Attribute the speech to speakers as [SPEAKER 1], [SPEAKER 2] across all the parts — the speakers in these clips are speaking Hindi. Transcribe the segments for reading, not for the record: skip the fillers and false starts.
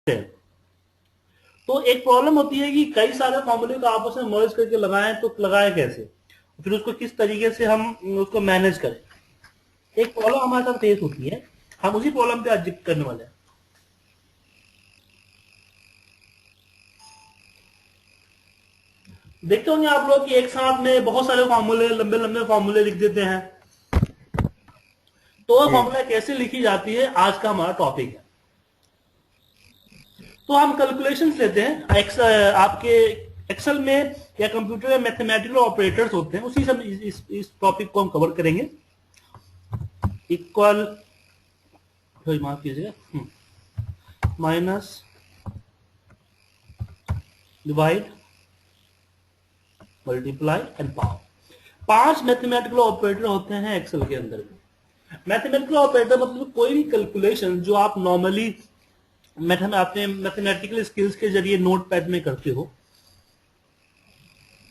[SPEAKER 1] हैं। तो एक प्रॉब्लम होती है कि कई सारे फॉर्मूले को आपस में मर्ज करके लगाएं, तो लगाएं कैसे, फिर उसको किस तरीके से हम उसको मैनेज करें। एक प्रॉब्लम हमारे साथ फेस होती है, हम उसी प्रॉब्लम पे आज जिक्र करने वाले हैं। देखते होंगे आप लोग कि एक साथ में बहुत सारे फॉर्मूले, लंबे लंबे फॉर्मूले लिख देते हैं। तो
[SPEAKER 2] जी।
[SPEAKER 1] फॉर्मूला कैसे लिखी जाती है, आज का हमारा टॉपिक है। तो हम कैलकुलेशंस लेते हैं आपके एक्सेल में या कंप्यूटर में मैथमेटिकल ऑपरेटर्स होते हैं, उसी से हम इस टॉपिक को हम कवर करेंगे। इक्वल, माफ कीजिएगा, minus, divide, multiply and power. 5 mathematical operator होते हैं एक्सेल के अंदर में। मैथमेटिकल ऑपरेटर मतलब कोई भी कैलकुलेशन जो आप नॉर्मली अपने मैथमेटिकल स्किल्स के जरिए नोट पैड में करते हो,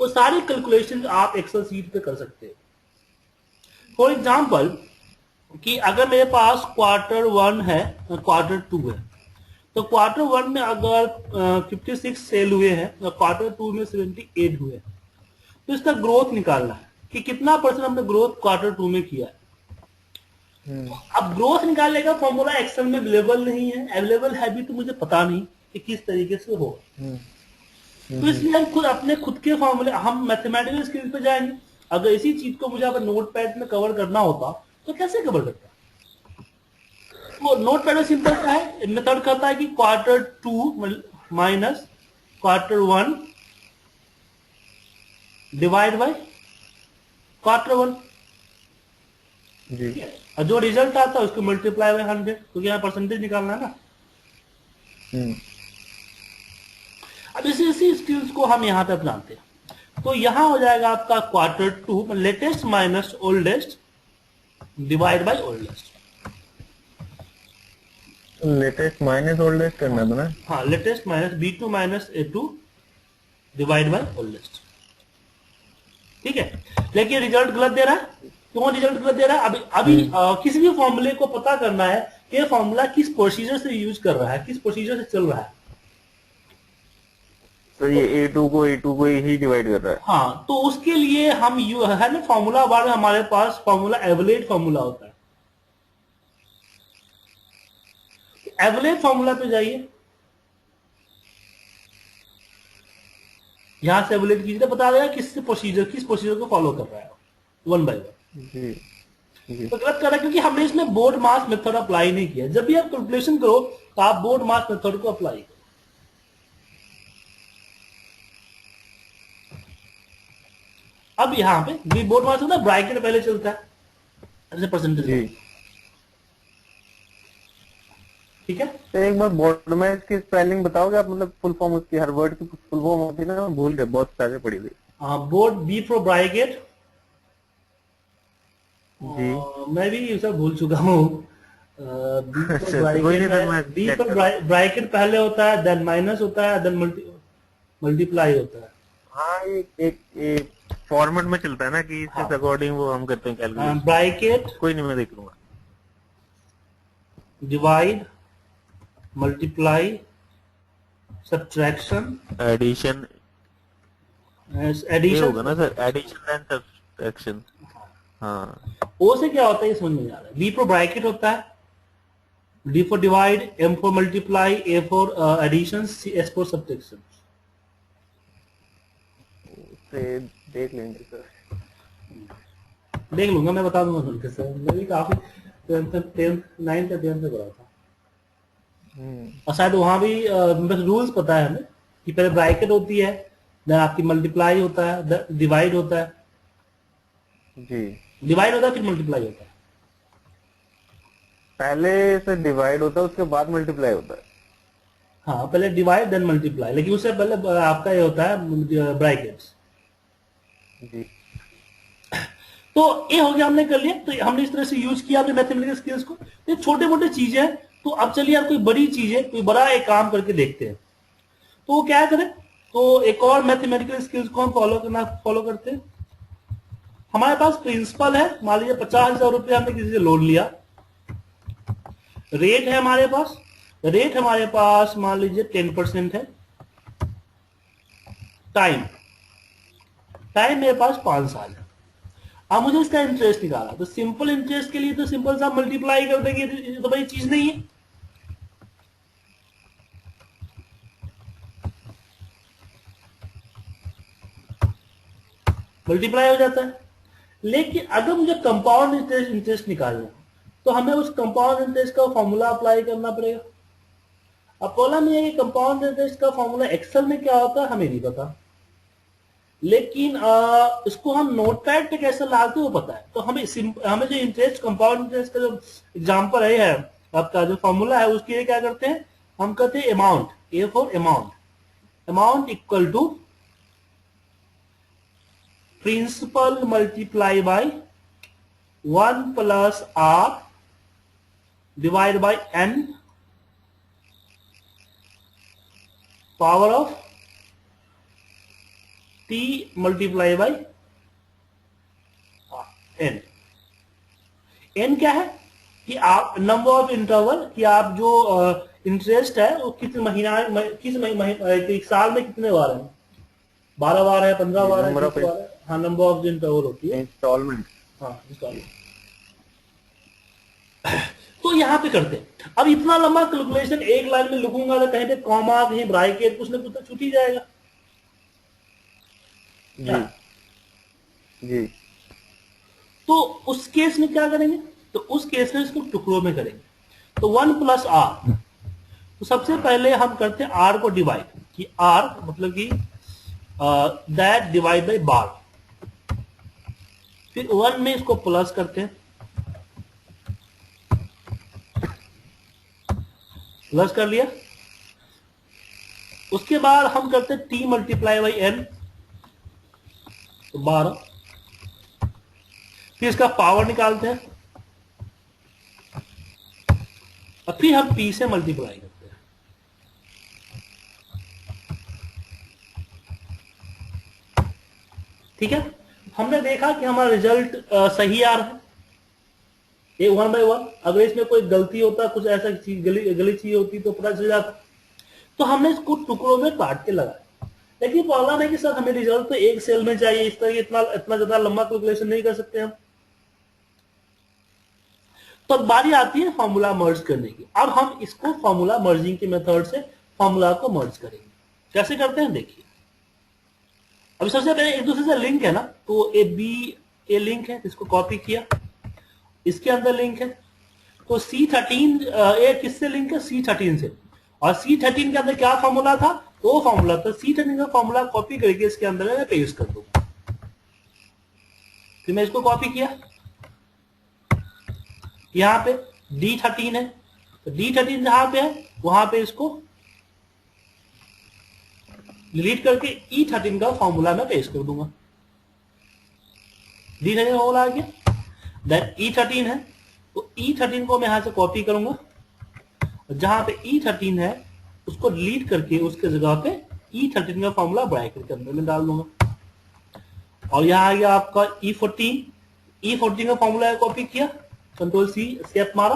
[SPEAKER 1] वो सारी कैलकुलेशन आप एक्सेल सीट पे कर सकते हो। फॉर एग्जाम्पल कि अगर मेरे पास Q1 है, Q2 है, तो Q1 में अगर 56 सेल हुए हैं और Q2 में 78 हुए, तो इसका ग्रोथ निकालना है कि कितना परसेंट हमने ग्रोथ Q2 में किया है। अब ग्रोथ निकालने का फॉर्मूला एक्सेल में अवेलेबल नहीं है, अवेलेबल है भी तो मुझे पता नहीं कि किस तरीके से होगा। तो इसलिए हम खुद के फॉर्मूले, हम मैथमेटिकल स्किल्स पे जाएंगे। अगर इसी चीज को मुझे अगर नोट पैड में कवर करना होता तो कैसे कवर करता? तो नोट पैड में सिंपल क्या है, मेथड कहता है कि Q2 minus Q1 divide by Q1।
[SPEAKER 2] जी।
[SPEAKER 1] और जो रिजल्ट आता है उसको मल्टीप्लाई बाय 100, क्योंकि यहाँ परसेंटेज निकालना है ना। अब इसी स्किल्स को हम यहाँ पे अपनाते हैं। तो यहाँ हो जाएगा आपका Q2 latest minus oldest divide by oldest.
[SPEAKER 2] Latest minus oldest करना था ना।
[SPEAKER 1] हाँ, latest minus B2 minus A2 divide by oldest. ठीक है, लेकिन रिजल्ट गलत दे रहा है। क्यों रिजल्ट गलत दे रहा है? अभी किसी भी फॉर्मूले को पता करना है कि ये फॉर्मूला किस प्रोसीजर से यूज कर रहा है, किस प्रोसीजर से चल रहा है।
[SPEAKER 2] तो ये A2 को ही डिवाइड कर रहा है।
[SPEAKER 1] हाँ, तो उसके लिए हम है ना, फॉर्मूला बार में हमारे पास फॉर्मूला एवरेज फॉर्मूला होता है। एवरेज फॉर्मूला पे जाइए, यहां से एवरेज कीजिए, बता देगा किस प्रोसीजर को फॉलो कर रहा है, वन बाय वन।
[SPEAKER 2] जी। जी।
[SPEAKER 1] तो गलत कर रहा है क्योंकि हमने इसमें बोर्ड मास मेथड अप्लाई नहीं किया। जब भी आप कैलकुलेशन करो तो आप बोर्ड मास मेथड को अप्लाई करो। अब यहाँ पे बोर्ड मास होता है, ब्रैकेट पहले चलता है ऐसे परसेंटेज
[SPEAKER 2] जी।
[SPEAKER 1] का। ठीक है,
[SPEAKER 2] तो एक बार बोर्ड में इसकी स्पेलिंग बताओगे आप, मतलब फुल फॉर्म उसकी, हर वर्ड की फुल फॉर्म होती है ना, मैं भूल गया, बहुत पहले पड़ी थी।
[SPEAKER 1] बोर्ड बी फॉर ब्रैकेट,
[SPEAKER 2] जी।
[SPEAKER 1] मैं भी ये सब भूल चुका हूँ। बी फॉर
[SPEAKER 2] अच्छा तो कोई नहीं,
[SPEAKER 1] ब्रैकेट
[SPEAKER 2] फिर
[SPEAKER 1] है,
[SPEAKER 2] मैं
[SPEAKER 1] बी
[SPEAKER 2] चेक
[SPEAKER 1] फॉर
[SPEAKER 2] कर।
[SPEAKER 1] ब्रैकेट पहले होता है, देन माइनस होता है, देन मल्टीप्लाई होता है।
[SPEAKER 2] हाँ, एक फॉर्मेट में चलता है ना कि इसके
[SPEAKER 1] हाँ,
[SPEAKER 2] अकॉर्डिंग वो हम करते हैं कैलकुलेशन।
[SPEAKER 1] ब्रैकेट,
[SPEAKER 2] कोई नहीं, मैं देख लूंगा।
[SPEAKER 1] डिवाइड, मल्टीप्लाई, सब्ट्रैक्शन,
[SPEAKER 2] एडिशन, ये
[SPEAKER 1] एडिशन।
[SPEAKER 2] होगा ना सर, एडिशन एंड सब्ट्रैक्शन। हाँ।
[SPEAKER 1] ओ से क्या होता है ये समझ में नहीं आ रहा है। बी फॉर ब्रैकेट होता है, D for divide, M for multiply, A for addition, C S for subtraction.
[SPEAKER 2] उसे देख लेंगे सर।
[SPEAKER 1] देख लूंगा, मैं बता दूंगा सुनकर सर, मैं भी काफी 9th या 10th से पढ़ा था। और शायद वहां भी बस रूल्स पता है हमें कि पहले ब्रैकेट होती है, देन आपकी मल्टीप्लाई होता है, डिवाइड होता है,
[SPEAKER 2] जी।
[SPEAKER 1] डिवाइड होता है फिर मल्टीप्लाई होता है।
[SPEAKER 2] पहले से डिवाइड होता है, उसके बाद मल्टीप्लाई होता है।
[SPEAKER 1] हाँ, पहले डिवाइड देन मल्टीप्लाई, लेकिन उससे पहले आपका ये होता है ब्रैकेट्स।
[SPEAKER 2] जी।
[SPEAKER 1] तो ये हो गया, हमने कर लिया। तो हमने इस तरह से यूज किया अपने मैथमेटिकल स्किल्स को। ये छोटे मोटे चीजें हैं। तो अब चलिए आप कोई बड़ी चीज है, कोई बड़ा एक काम करके देखते हैं। तो वो क्या करें, तो एक और मैथमेटिकल स्किल्स को हम फॉलो करते हैं। हमारे पास प्रिंसिपल है, मान लीजिए 50,000 रुपये हमने किसी से लोन लिया। रेट है हमारे पास, रेट हमारे पास मान लीजिए 10% है। टाइम टाइम मेरे पास 5 साल है। अब मुझे इसका इंटरेस्ट निकाला, तो सिंपल इंटरेस्ट के लिए तो सिंपल सा मल्टीप्लाई कर देंगे, तो बड़ी चीज नहीं है। मल्टीप्लाई हो जाता है। लेकिन अगर मुझे कंपाउंड इंटरेस्ट निकालना है, तो हमें उस कंपाउंड इंटरेस्ट का फॉर्मूला अप्लाई करना पड़ेगा। अब प्रॉब्लम ये है कि कंपाउंड इंटरेस्ट का फॉर्मूला एक्सेल में क्या होता है हमें नहीं पता, लेकिन इसको हम नोटपैड पे कैसे लाते हो पता है। तो हमें जो इंटरेस्ट कंपाउंड इंटरेस्ट का जो एग्जांपल है आपका जो फॉर्मूला है, उसके लिए क्या करते हैं, हम कहते हैं amount, A for amount, amount equal to principal multiply by 1 plus R divide by N power of T multiply by N. N क्या है कि आप नंबर ऑफ इंटरवल, कि आप जो इंटरेस्ट है वो किस महीना, एक साल में कितने बार है, 12 बार है, 15 बार है, 20 बार है। हाँ, नंबर ऑफ इंटरवल होती है,
[SPEAKER 2] इंस्टॉलमेंट।
[SPEAKER 1] हाँ इंस्टॉलमेंट। तो यहाँ पे करते हैं। अब इतना लंबा कैलकुलेशन एक लाइन में लिखूंगा तो कहीं पे कॉमा, कहीं ब्रैकेट, कुछ ना कुछ तो छूट ही जाएगा।
[SPEAKER 2] जी जी।
[SPEAKER 1] तो उस केस में क्या करेंगे, तो उस केस में इसको टुकड़ों में करेंगे। तो 1 प्लस आर, तो सबसे पहले हम करते हैं आर को डिवाइड, कि आर मतलब कि दैट डिवाइड बाय बार, फिर 1 में इसको प्लस करते हैं, प्लस कर लिया। उसके बाद हम करते हैं टी मल्टीप्लाई बाई एन, तो 12, फिर इसका पावर निकालते हैं, और फिर हम पी से मल्टीप्लाई करते हैं। ठीक है, हमने देखा कि हमारा रिजल्ट सही आ रहा है, ये 1/1। अगर इसमें कोई गलती होता, कुछ ऐसा चीज गली चीज होती तो पता चल जाता। तो हमने इसको टुकड़ों में काट के लगाया। लेकिन प्रॉब्लम है कि सर हमें रिजल्ट तो एक सेल में चाहिए, इस तरह इतना इतना ज्यादा लंबा कैलकुलेशन नहीं कर सकते हम। तो अब बारी आती है फॉर्मूला मर्ज करने की। अब हम इसको फॉर्मूला मर्जिंग के मेथड से फॉर्मूला को मर्ज करेंगे। कैसे करते हैं देखिए। अभी सबसे पहले एक दूसरे से लिंक है ना, तो ए लिंक है, इसको कॉपी किया, इसके अंदर लिंक है, तो C13 ए किससे लिंक है, C13 से। और C13 के अंदर क्या फॉर्मूला था, तो वो फॉर्मूला था C13 का फॉर्मूला कॉपी करके इसके अंदर मैं पेस्ट कर दूंगा। फिर मैं इसको कॉपी किया, यहां पे D13 है, तो D13 जहां पे है वहां पे इसको डिलीट करके E13 का फॉर्मूला मैं पेस्ट कर दूंगा। D13 फॉर्मूला आ गया, देन E13 है, तो E13 को मैं यहां से कॉपी करूंगा, और जहां पे E13 है उसको डिलीट करके उसके जगह पे E13 का फॉर्मूला ब्रैकेट के अंदर में डाल दूंगा। और यहां आ गया आपका E14 का फॉर्मूला कॉपी किया, कंट्रोल C स्केप मारा,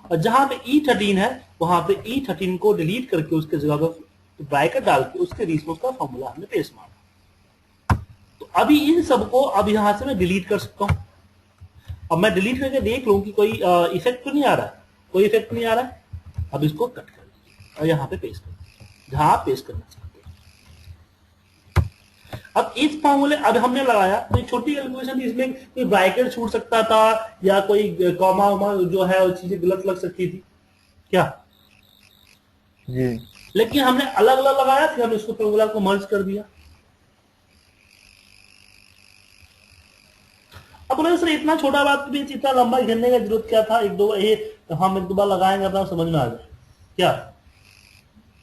[SPEAKER 1] और जहां पे E13 है वहां पे E13 को डिलीट करके उसके जगह पे ब्रैकेट डाल के उसके रिस्पॉन्स का फॉर्मूला हमने पेस्ट मारा। तो अभी इन सबको अब यहां से मैं डिलीट कर सकता हूं। अब मैं डिलीट करके देख लूं कि कोई इफेक्ट तो नहीं आ रहा है, कोई इफेक्ट नहीं आ रहा है। अब इसको कट कर दीजिए और यहाँ पे पेस्ट कर दीजिए जहां आप पेस्ट करना चाहते हैं। अब इस फॉर्मूले अब हमने लगाया, तो छोटी कैलकुलेशन, इसमें कोई ब्रैकेट छूट सकता था या कोई कॉमा वॉमा जो है वो चीजें गलत लग सकती थी क्या
[SPEAKER 2] जी।
[SPEAKER 1] लेकिन हमने अलग अलग लगाया, फिर हमने इसको फॉर्मूला को मर्ज कर दिया। अब बोले सर इतना छोटा बात भी इतना लंबा घेरने का जरूरत क्या था, एक दो हम एक दो बार लगाएंगे अपना समझ में आ जाए क्या।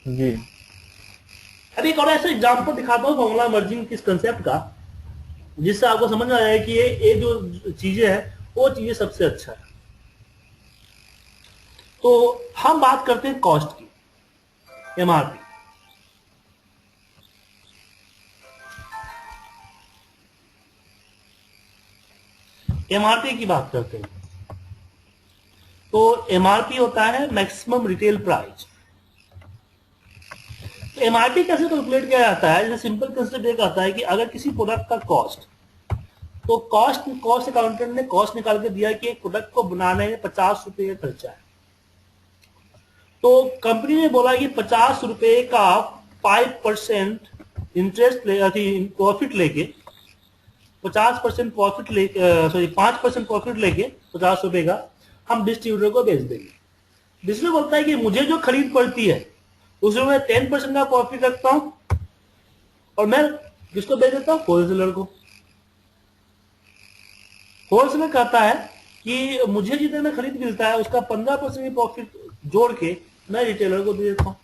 [SPEAKER 2] जी।
[SPEAKER 1] अभी एक और ऐसा एग्जाम्पल दिखाता हूँ फॉर्मूला मर्जिंग किस कंसेप्ट का, जिससे आपको समझ में आया कि ये जो चीजें हैं वो चीजें सबसे अच्छा है। तो हम बात करते हैं कॉस्ट की, एमआरपी। एमआरपी की बात करते हैं। तो एमआरपी होता है मैक्सिमम रिटेल प्राइस। तो एमआरपी कैसे कैलकुलेट किया जाता है? जैसे सिंपल कंसेप्ट एक आता है कि अगर किसी प्रोडक्ट का कॉस्ट, तो कॉस्ट अकाउंटेंट ने कॉस्ट निकाल के दिया कि एक प्रोडक्ट को बनाने में 50 रुपए का खर्चा है, तो कंपनी ने बोला कि 50 रुपए का 5% इंटरेस्ट प्रॉफिट लेके 50% प्रॉफिट लेके 5% प्रॉफिट लेके 50 रुपए का हम डिस्ट्रीब्यूटर को बेच देंगे। डिस्ट्रीब्यूटर बोलता है कि मुझे जो खरीद पड़ती है उसमें मैं 10% का प्रॉफिट रखता हूं और मैं किसको बेच देता हूं? होलसेलर को। होलसेलर कहता है कि मुझे जितने में खरीद मिलता है उसका 15% प्रॉफिट जोड़ के मैं रिटेलर को दे देता हूं।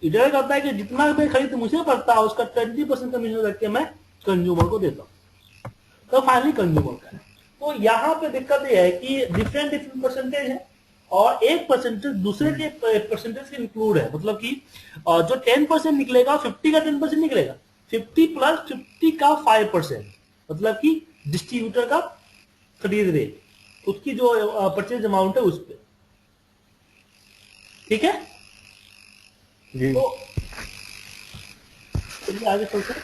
[SPEAKER 1] रिटेलर कहता है कि जितना मैं खरीद मुझे पड़ता है उसका 20% कमीशन रख के मैं कंज्यूमर को देता हूं। तो फाइनली कंज्यूमर का है। तो यहाँ पे दिक्कत यह है कि डिफरेंट परसेंटेज है और एक परसेंटेज दूसरे के परसेंटेज के इंक्लूड है। मतलब कि जो 10% निकलेगा 50 का 10% निकलेगा, 50 प्लस 50 का 5%, मतलब कि डिस्ट्रीब्यूटर का खरीद रेट, उसकी जो परचेज अमाउंट है उस पर। ठीक है
[SPEAKER 2] जी।
[SPEAKER 1] तो चलिए आगे चलते हैं।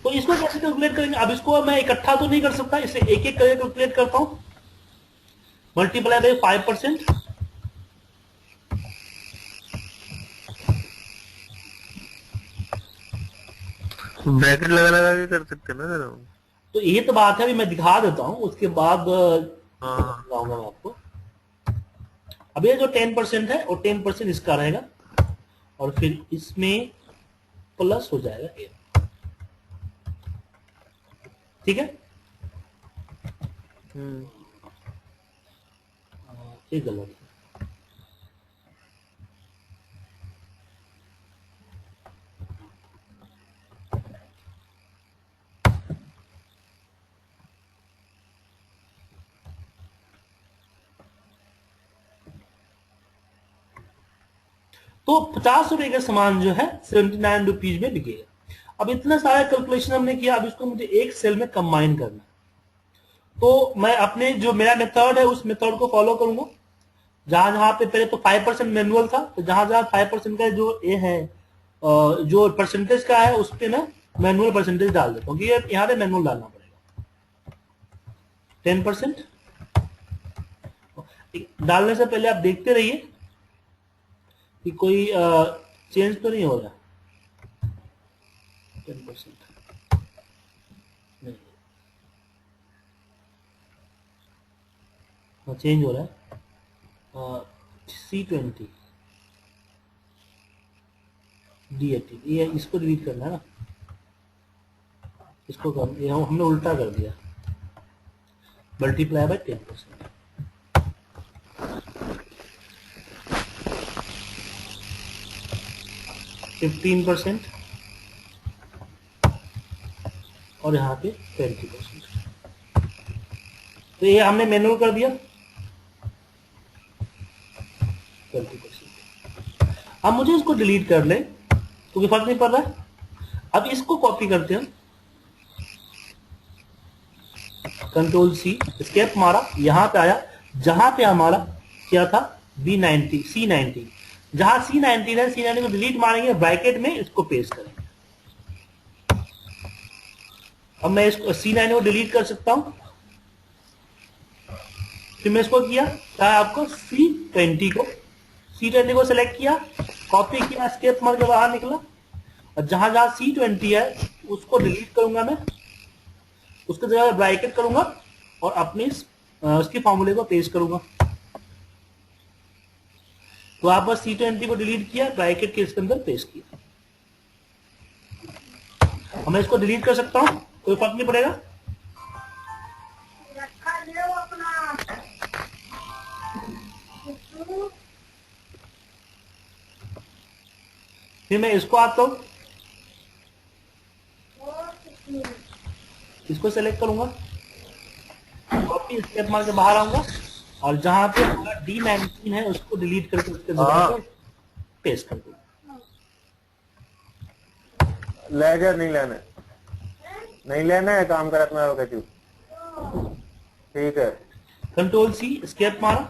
[SPEAKER 1] तो इसको कैसे कैलकुलेट करेंगे? अब इसको मैं इकट्ठा तो नहीं कर सकता, इसे एक एक करके कैलकुलेट करता हूं। मल्टीप्लाई बाय 5%,
[SPEAKER 2] ब्रैकेट लगा लगा के कर सकते हैं ना सर हम?
[SPEAKER 1] तो ये तो बात है, अभी मैं दिखा देता हूं, उसके बाद
[SPEAKER 2] हाँ।
[SPEAKER 1] बताऊंगा मैं आपको। अब ये जो 10% है और 10% इसका रहेगा और फिर इसमें प्लस हो जाएगा ये। ठीक है, ये गलत है। तो 50 रुपए का सामान जो है 79 रुपीज में बिकेगा। अब इतने सारे कैलकुलेशन हमने किया, अब इसको मुझे एक सेल में कंबाइन करना है। तो मैं अपने जो मेरा मेथड है उस मेथड को फॉलो करूंगा। जहां जहां पे पहले तो 5% मैनुअल था, तो जहां जहां 5% का जो ये है जो परसेंटेज का है उस पे मैं मैनुअल परसेंटेज डाल देता हूँ, क्योंकि यहाँ पे मैनुअल डालना पड़ेगा। 10% डालने से पहले आप देखते रहिए कि कोई चेंज तो नहीं हो रहा। 10% नहीं, चेंज हो रहा है। C20 D18 ये इसको डिलीट करना है ना, इसको कर, ये हमने उल्टा कर दिया। मल्टीप्लाई बाय 10%, 15% और यहाँ पे 20%। तो ये हमने मैनुअल कर दिया 20%। अब मुझे इसको डिलीट कर ले क्योंकि फर्क नहीं पड़ रहा है। अब इसको कॉपी करते हैं, कंट्रोल सी, स्केप मारा, यहां पे आया जहां पे हमारा क्या था B90 C90, जहां C90 है C90 को डिलीट मारेंगे, ब्रैकेट में इसको पेस्ट करेंगे। अब मैं इसको C90 को डिलीट कर सकता हूं। फिर मैं इसको किया क्या आपको C20 को सेलेक्ट किया, कॉपी किया, स्केप मार के बाहर निकला और जहां जहां C20 है उसको डिलीट करूंगा मैं, उसके जगह ब्रैकेट करूंगा और अपने उसके फॉर्मूले को पेस्ट करूंगा। तो आप बस C20 को डिलीट किया, ब्रैकेट के इसके अंदर पेस्ट किया। अब मैं इसको डिलीट कर सकता हूं, कोई फर्क नहीं पड़ेगा। फिर मैं इसको आता हूं, इसको सेलेक्ट करूंगा, कॉपी स्टेप मार के बाहर आऊंगा और जहां पे हमारा D19 है उसको डिलीट करके उसके जगह पे पेस्ट कर दूंगा।
[SPEAKER 2] लेजर नहीं लेना है, नहीं लेना है, काम करा तुम्हारा कहती हूँ। ठीक है
[SPEAKER 1] कंट्रोल सी एस्केप मारा,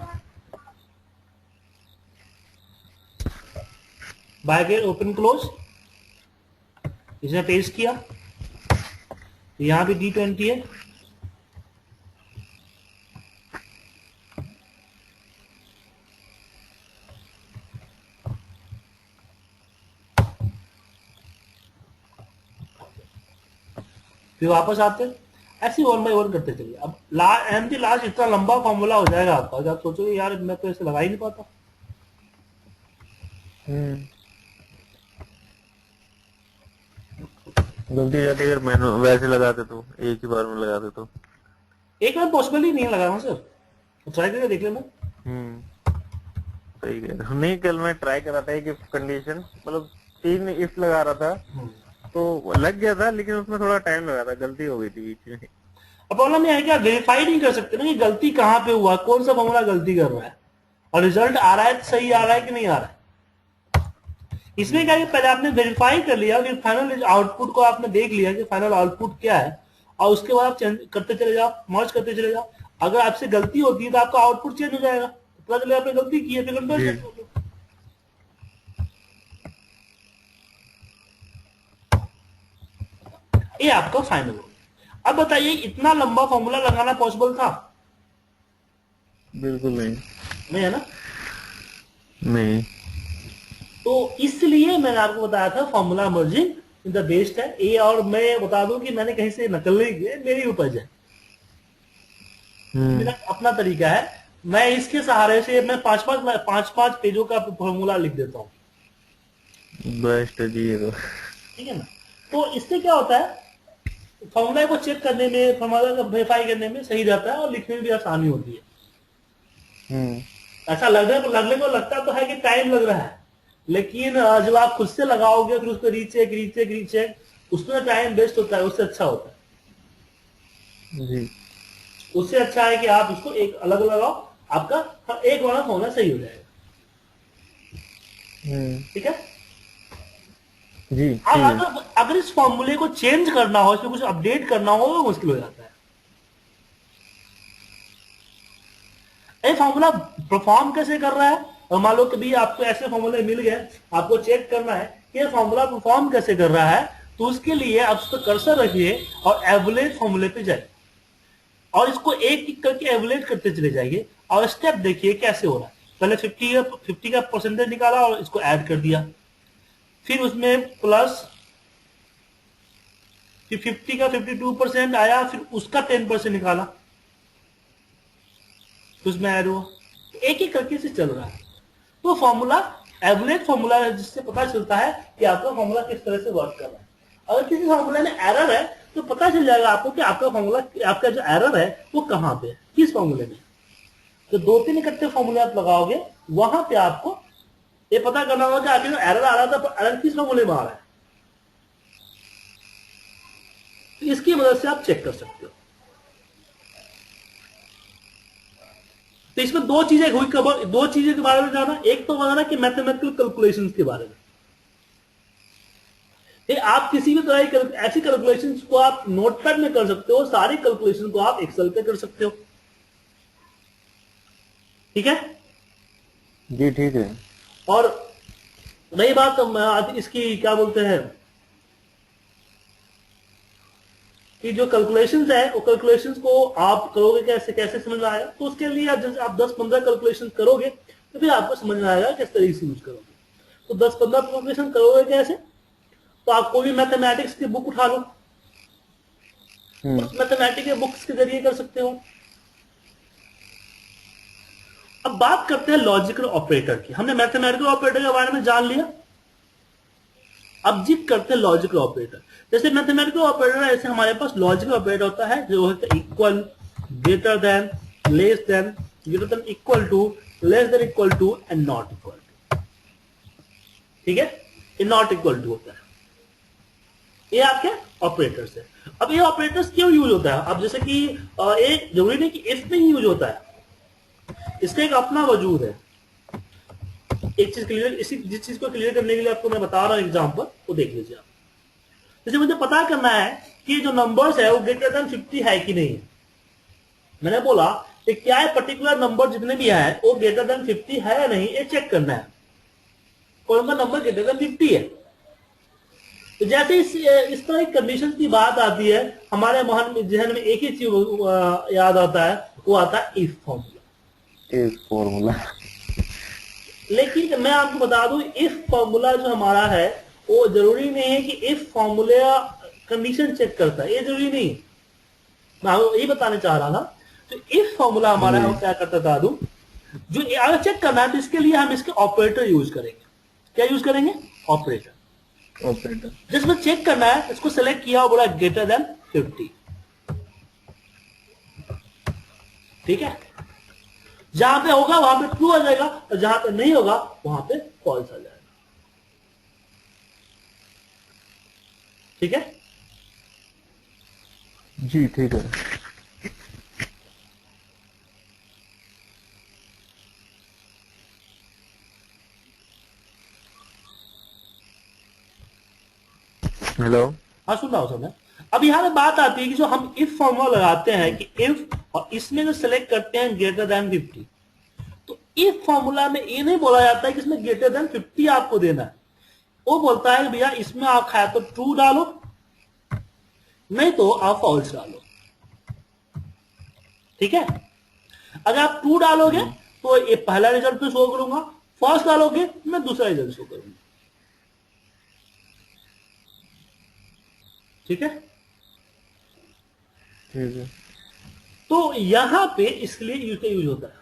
[SPEAKER 1] ब्रैकेट ओपन क्लोज, इसने पेस्ट किया, यहां भी D20 है, फिर वापस आते हैं, ऐसे 1 बाय 1 करते चलिए। अब लास्ट इतना लंबा फॉर्मूला हो जाएगा आपका कि आप सोचोगे यार मैं तो ऐसे लगा ही नहीं पाता।
[SPEAKER 2] गलती जाती अगर मैंने वैसे लगाते तो, एक ही बार में लगाते तो।
[SPEAKER 1] एक बार पॉसिबल ही नहीं है लगाना सर, ट्राई करके देख लेना।
[SPEAKER 2] सही कह रहे हो। नहीं, कल मैं ट्राई कर रहा था एक इफ कंडीशन, मतलब 3 इफ लगा रहा था तो लग गया था, लेकिन उसमें थोड़ा टाइम लगा था, गलती हो गई थी बीच में।
[SPEAKER 1] अब प्रॉब्लम यह है कि आप वेरीफाई नहीं कर सकते ना कि गलती कहाँ पे हुआ, कौन सा फॉर्मूला गलती कर रहा है, और रिजल्ट आ रहा है तो सही आ रहा है कि नहीं आ रहा है। इसमें क्या है कि पहले आपने वेरीफाई कर लिया, फिर फाइनल आउटपुट को आपने देख लिया कि फाइनल आउटपुट क्या है, और उसके बाद आप चेंज करते चले जाओ, मर्ज करते चले जाओ। अगर आपसे गलती होती है तो आपका आउटपुट चेंज हो जाएगा, पता चले आपने गलती की है, फिर कंट्रोल। ये आपका फाइनल हो। अब बताइए इतना लंबा फॉर्मूला लगाना पॉसिबल था?
[SPEAKER 2] बिल्कुल नहीं।
[SPEAKER 1] नहीं है ना?
[SPEAKER 2] नहीं।
[SPEAKER 1] तो इसलिए मैंने आपको बताया था formula merging in the best है। ए, और मैं बता दूं कि मैंने कहीं से नकल नहीं की है, मेरी उपज है, मेरा अपना तरीका है। मैं इसके सहारे से मैं पांच पेजों का फॉर्मूला लिख देता हूँ।
[SPEAKER 2] बेस्ट है जी ये तो।
[SPEAKER 1] ठीक है ना? तो इससे क्या होता है, फॉर्मूला को चेक करने में, फॉर्मूला को वेरीफाई करने में सही रहता है, और लिखने में भी आसानी होती है। ऐसा लगने को लगता तो है कि टाइम लग रहा है, लेकिन जब आप खुद से लगाओगे फिर उसको रीचेक उसमें टाइम वेस्ट होता है, उससे अच्छा होता है
[SPEAKER 2] जी।
[SPEAKER 1] उससे अच्छा है कि आप इसको एक अलग लगाओ, आपका एक वाला फॉर्मूला सही हो जाएगा। ठीक है
[SPEAKER 2] जी।
[SPEAKER 1] अब अगर इस फॉर्मूले को चेंज करना हो, इसमें कुछ अपडेट करना हो, तो मुश्किल हो जाता है। ये फॉर्मूला परफॉर्म कैसे कर रहा है, और मान लो कभी आपको ऐसे फॉर्मूले मिल गए, आपको चेक करना है कि ये फॉर्मूला परफॉर्म कैसे कर रहा है, तो उसके लिए आप उस पर कर्सर रखिए और एवरेज फॉर्मूले पे जाइए, और इसको एक एक करके एवरेज करते चले जाइए, और स्टेप देखिए कैसे हो रहा है। पहले 50 का परसेंटेज निकाला और इसको ऐड कर दिया, फिर उसमें प्लस, फिर 50 का 52% आया, फिर उसका 10% निकाला, तो उसमें ऐड हुआ, एक एक करके से चल रहा है। तो फॉर्मूला एवरेज फॉर्मूला है, जिससे पता चलता है कि आपका फॉर्मूला किस तरह से वर्क कर रहा है। अगर किसी फॉर्मूला में एरर है तो पता चल जाएगा आपको कि आपका फॉर्मूला, आपका जो एरर है वो कहां पे है, किस फॉर्मूले में। तो 2-3 इकट्ठे फॉर्मूले आप लगाओगे, वहां पे आपको ये पता करना होगा कि आखिर एरर आ रहा था, एरर किस फॉर्मूले में आ रहा है। तो इसकी मदद से आप चेक कर सकते हो। तो इसमें दो चीजें हुई कवर, दो चीजें के बारे में जाना, एक तो बताना कि मैथमेटिकल कैलकुलेशंस के बारे में। आप किसी भी तरह की ऐसी कैलकुलेशंस को आप नोटपैड में कर सकते हो, सारी कैलकुलेशन को आप एक्सेल पे कर सकते हो। ठीक है
[SPEAKER 2] जी, ठीक है।
[SPEAKER 1] और रही बात इसकी क्या बोलते हैं कि जो कैलकुलेशंस है, वो कैलकुलेशंस को आप करोगे कैसे, कैसे समझ में आएगा। तो उसके लिए जैसे आप 10-15 कैलकुलेशन करोगे तो फिर आपको समझ में आएगा किस तरीके से यूज करोगे। तो 10-15 कैलकुलेशन करोगे कैसे, तो आप कोई भी मैथमेटिक्स की बुक उठा लो, उस मैथमेटिक्स के बुक्स के जरिए कर सकते हो। अब बात करते हैं लॉजिकल ऑपरेटर की। हमने मैथमेटिकल ऑपरेटर के बारे में जान लिया, अब जिद करते हैं लॉजिकल ऑपरेटर। जैसे मैथमेटिकल ऑपरेटर है, ऐसे हमारे पास लॉजिकल ऑपरेटर होता है जो होता है equal, greater than, less than, greater than equal to, less than equal to, and not equal to. ठीक है, ये नॉट इक्वल टू होता है, ये आपके ऑपरेटर्स है। अब ये ऑपरेटर्स क्यों यूज होता है? अब जैसे कि एक जरूरी नहीं कि इफ में ही यूज होता है, इसका एक अपना वजूद है। एक चीज क्लियर, जिस चीज को क्लियर करने के लिए आपको मैं बता रहा हूं एग्जांपल, वो देख लीजिए आप। जैसे मुझे पता करना है कि जो नंबर्स है वो ग्रेटर देन 50 है कि नहीं है। मैंने बोला कि क्या है पर्टिकुलर नंबर जितने भी है वो ग्रेटर देन 50 है या नहीं, ये चेक करना है। कौन सा नंबर ग्रेटर देन 50 है। तो जैसे इस तरह की कंडीशन की बात आती है, हमारे जहन में एक ही चीज याद आता है, वो आता है इफ फॉर्मूला।
[SPEAKER 2] If formula.
[SPEAKER 1] लेकिन मैं आपको बता दूं, इफ फॉर्मूला जो हमारा है वो जरूरी नहीं है कि इफ फॉर्मूला कंडीशन चेक करता है, ये जरूरी नहीं। मैं आपको यही बताने चाह रहा था। तो इफ फॉर्मूला हमारा है वो क्या करता था दूं, जो अगर चेक करना है तो इसके लिए हम इसके ऑपरेटर यूज करेंगे। क्या यूज करेंगे? ऑपरेटर। जिसमें चेक करना है इसको सेलेक्ट किया और बोला ग्रेटर देन 50। ठीक है, जहां पे होगा वहां पे ट्रू आ जाएगा और जहां पे नहीं होगा वहां पे फॉल्स आ जाएगा। ठीक है
[SPEAKER 2] जी, ठीक है। हेलो।
[SPEAKER 1] हाँ, सुन रहा हूं सर मैं। अब यहां पे बात आती है कि जो हम इफ फॉर्मूला लगाते हैं कि इफ, और इसमें जो सेलेक्ट करते हैं ग्रेटर देन 50, तो इफ फॉर्मूला में ये नहीं बोला जाता है कि इसमें ग्रेटर देन 50 आपको देना है। वो बोलता है कि भैया इसमें आप खाया तो ट्रू डालो, नहीं तो आप फॉल्स डालो। ठीक है, अगर आप ट्रू डालोगे तो ये पहला रिजल्ट में शो करूंगा, फॉल्स डालोगे मैं दूसरा रिजल्ट शो करूंगा। ठीक है,
[SPEAKER 2] ठीक है।
[SPEAKER 1] तो यहां पे इसके लिए यूज होता है।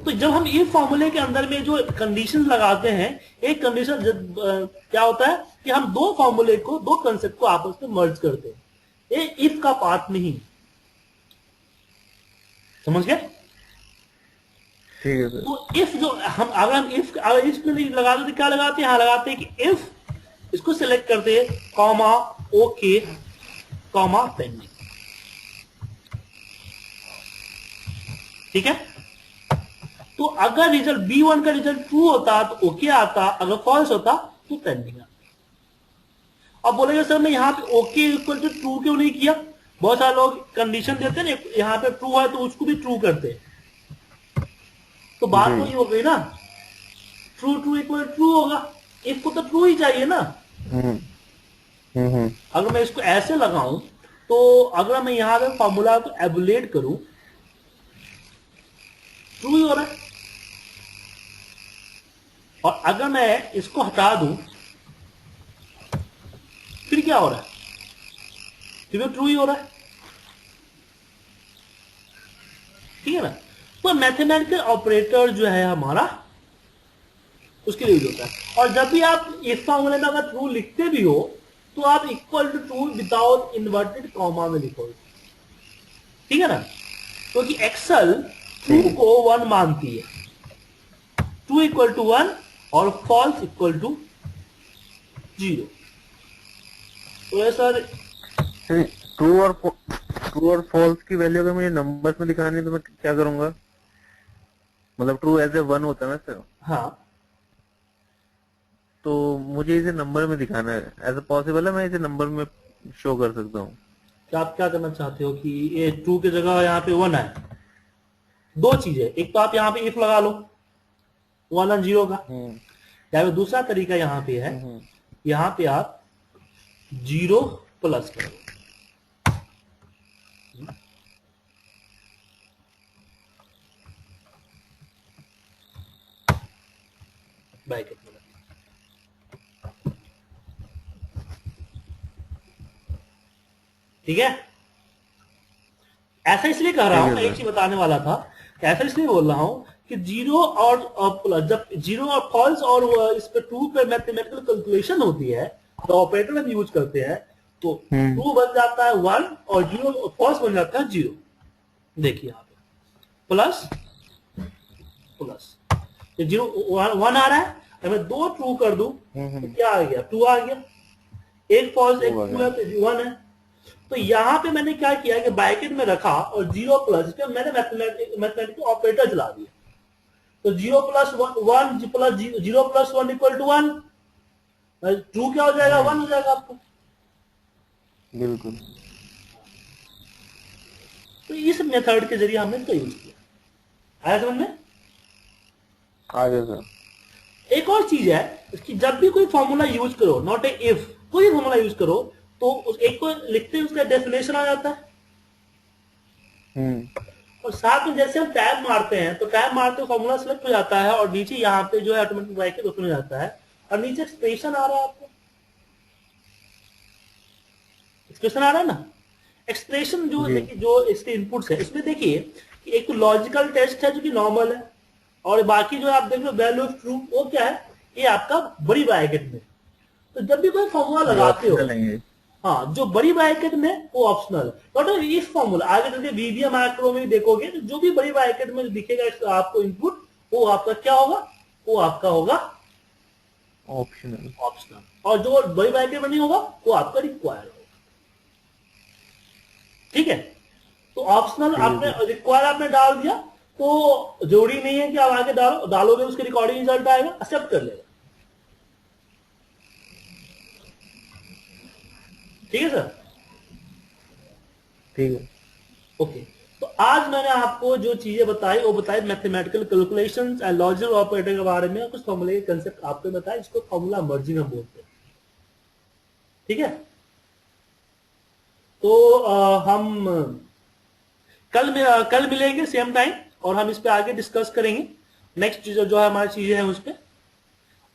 [SPEAKER 1] तो जब हम इफ फॉर्मूले के अंदर में जो कंडीशन लगाते हैं, एक कंडीशन क्या होता है कि हम दो फॉर्मूले को, दो कंसेप्ट को आपस में मर्ज करते हैं। ये इफ का पार्ट नहीं। समझ गए?
[SPEAKER 2] ठीक है सर।
[SPEAKER 1] तो इफ जो हम अगर इफ में लगाते तो क्या लगाते हैं, यहां लगाते हैं कि इफ, इसको सिलेक्ट करते हैं कॉमा ओके कॉमा पेंडिंग। ठीक है, तो अगर रिजल्ट B1 का रिजल्ट ट्रू होता तो ओके आता, अगर फॉल्स होता तो पेंडिंग आता। अब बोलेंगे सर मैं यहाँ पे ओके इक्वल टू ट्रू क्यों नहीं किया? बहुत सारे लोग कंडीशन देते हैं ना, यहाँ पे ट्रू है तो उसको भी ट्रू करते हैं। तो बात तो ये हो गई ना, ट्रू ट्रू इक्वल ट्रू होगा, इफ को तो ट्रू ही चाहिए ना। अगर मैं इसको ऐसे लगाऊं तो अगर मैं यहां पे फॉर्मूला को एबुलेट करूं, ट्रू ही हो रहा है। और अगर मैं इसको हटा दूं फिर क्या हो रहा है? फिर ट्रू ही हो रहा है। ठीक है ना? तो मैथमेटिकल ऑपरेटर जो है हमारा उसके लिए यूज होता है। और जब भी आप इस फॉर्मूले में अगर ट्रू लिखते भी हो तो आप equal to true without inverted comma में लिखोगे। ठीक है ना? क्योंकि एक्सेल ट्रू को 1 मानती है, ट्रू इक्वल टू 1 और फॉल्स इक्वल टू 0। तो सर
[SPEAKER 2] ट्रू और फॉल्स की वैल्यू अगर मुझे नंबर्स में दिखानी है तो मैं क्या करूंगा? मतलब ट्रू एज ए 1 होता है ना सर,
[SPEAKER 1] हाँ,
[SPEAKER 2] तो मुझे इसे नंबर में दिखाना है। ऐसा पॉसिबल है मैं इसे नंबर में शो कर सकता हूँ?
[SPEAKER 1] क्या आप क्या करना चाहते हो कि ये ट्रू की जगह यहाँ पे 1 है? दो चीजें, एक तो आप यहाँ पे इफ लगा लो 1 और 0 का, या फिर दूसरा तरीका यहाँ पे है, यहाँ पे आप 0 प्लस करो। ब्रैकेट में ठीक है। ऐसा इसलिए कह रहा हूं, मैं एक चीज बताने वाला था, ऐसा इसलिए बोल रहा हूं कि 0 और प्लस, जब 0 और फॉल्स और इस पे 2 पे मैथमेटिकल कैलकुलेशन होती है तो ऑपरेटर में यूज करते हैं, तो 2 बन जाता है 1 और 0 फॉल्स बन जाता है 0। देखिए यहाँ पे प्लस प्लस 0 1 आ रहा है, अगर मैं 2 ट्रू कर दूं तो क्या आ गया? 2 आ गया। एक फॉल्स एक ट्रू है तो 1 है। तो यहां पे मैंने क्या किया कि ब्रैकेट में रखा और 0 प्लस पे मैंने मैथमेटिकल ऑपरेटर चला दिया। तो 0 plus 1 plus 0 plus 1 equal to 1। True क्या हो जाएगा? 1 हो जाएगा आपको।
[SPEAKER 2] बिल्कुल।
[SPEAKER 1] तो इस मेथड के जरिए हमने इसका यूज किया। आया समझ में?
[SPEAKER 2] आगे सर।
[SPEAKER 1] एक और चीज है कि जब भी कोई फॉर्मूला यूज करो, नॉट ए इफ, कोई फॉर्मूला यूज करो तो उस एक को लिखते हैं उसका डेफिनेशन आ जाता है, और साथ में जैसे हम टैब मारते हैं तो टैब मारते फॉर्मूला सिलेक्ट हो जाता है और नीचे यहाँ पे जो है ऑटोमेटिक ब्रैकेट ओपन हो जाता है और नीचे एक्सप्रेशन आ रहा है। आपको एक्सप्रेशन आ रहा है ना? एक्सप्रेशन जो देखिए जो इसके इनपुट्स है इसमें देखिए कि एक तो लॉजिकल टेस्ट है जो कि नॉर्मल है, और बाकी जो आप देख रहे हो वैल्यू ऑफ ट्रू वो क्या है, ये आपका बड़ी ब्रैकेट में। तो जब भी कोई फॉर्मूला लगाते हो, हाँ, जो बड़ी ब्रैकेट में वो ऑप्शनल है। नॉट इस फॉर्मूला आगे चलके वीवीएम मैक्रो में देखोगे तो जो भी बड़ी ब्रैकेट में दिखेगा आपको इनपुट, वो आपका क्या होगा, वो आपका होगा
[SPEAKER 2] ऑप्शनल,
[SPEAKER 1] और जो बड़ी ब्रैकेट में नहीं होगा वो आपका रिक्वायर्ड होगा। ठीक है, तो ऑप्शनल आपने रिक्वायर आपने डाल दिया तो जरूरी नहीं है कि आप आगे डालोगे उसके रिकॉर्डिंग रिजल्ट आएगा, एक्सेप्ट कर लेगा। ठीक है सर?
[SPEAKER 2] ठीक है।
[SPEAKER 1] ओके, तो आज मैंने आपको जो चीजें बताई वो बताई mathematical calculations and logical operator के बारे में, कुछ फॉर्मूले के कंसेप्ट आपको बताया, इसको फॉर्मूला मर्जिंग हम बोलते हैं। ठीक है, तो हम कल मिलेंगे सेम टाइम और हम इस पे आगे डिस्कस करेंगे। नेक्स्ट जो है हमारी चीजें हैं उस पे।